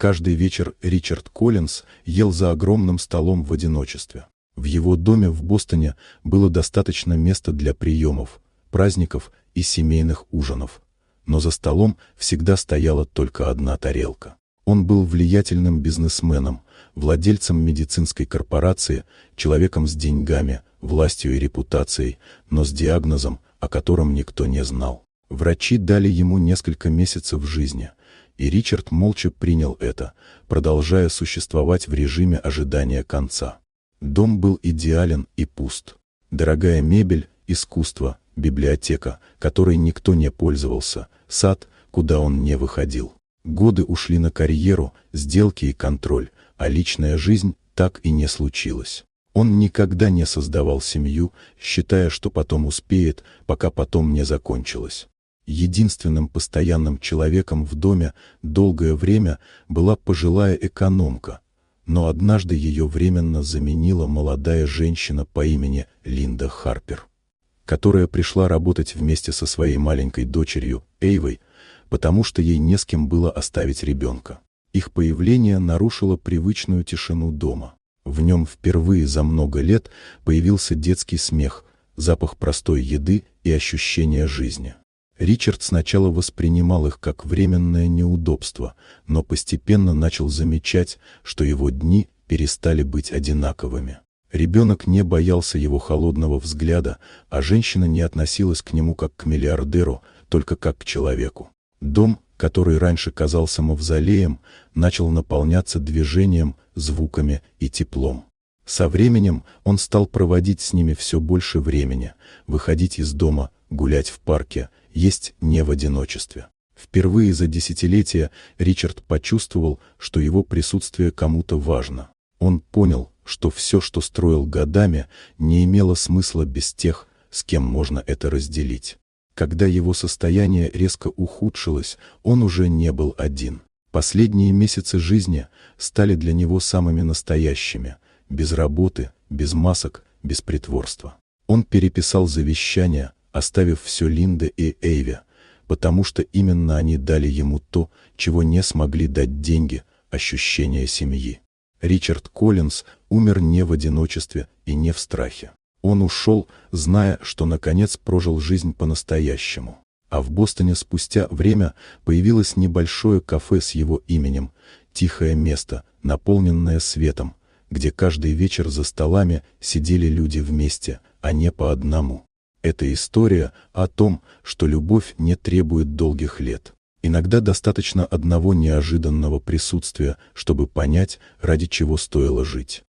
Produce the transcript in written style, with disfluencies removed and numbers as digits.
Каждый вечер Ричард Коллинз ел за огромным столом в одиночестве. В его доме в Бостоне было достаточно места для приемов, праздников и семейных ужинов. Но за столом всегда стояла только одна тарелка. Он был влиятельным бизнесменом, владельцем медицинской корпорации, человеком с деньгами, властью и репутацией, но с диагнозом, о котором никто не знал. Врачи дали ему несколько месяцев жизни, и Ричард молча принял это, продолжая существовать в режиме ожидания конца. Дом был идеален и пуст. Дорогая мебель, искусство, библиотека, которой никто не пользовался, сад, куда он не выходил. Годы ушли на карьеру, сделки и контроль, а личная жизнь так и не случилась. Он никогда не создавал семью, считая, что потом успеет, пока потом не закончилось. Единственным постоянным человеком в доме долгое время была пожилая экономка, но однажды ее временно заменила молодая женщина по имени Линда Харпер, которая пришла работать вместе со своей маленькой дочерью Эйвой, потому что ей не с кем было оставить ребенка. Их появление нарушило привычную тишину дома. В нем впервые за много лет появился детский смех, запах простой еды и ощущение жизни. Ричард сначала воспринимал их как временное неудобство, но постепенно начал замечать, что его дни перестали быть одинаковыми. Ребенок не боялся его холодного взгляда, а женщина не относилась к нему как к миллиардеру, только как к человеку. Дом, который раньше казался мавзолеем, начал наполняться движением, звуками и теплом. Со временем он стал проводить с ними все больше времени, выходить из дома, гулять в парке, есть не в одиночестве. Впервые за десятилетия Ричард почувствовал, что его присутствие кому-то важно. Он понял, что все, что строил годами, не имело смысла без тех, с кем можно это разделить. Когда его состояние резко ухудшилось, он уже не был один. Последние месяцы жизни стали для него самыми настоящими, без работы, без масок, без притворства. Он переписал завещание, оставив все Линде и Эйве, потому что именно они дали ему то, чего не смогли дать деньги, ощущение семьи. Ричард Коллинз умер не в одиночестве и не в страхе. Он ушел, зная, что наконец прожил жизнь по-настоящему. А в Бостоне спустя время появилось небольшое кафе с его именем, тихое место, наполненное светом, где каждый вечер за столами сидели люди вместе, а не по одному. Это история о том, что любовь не требует долгих лет. Иногда достаточно одного неожиданного присутствия, чтобы понять, ради чего стоило жить.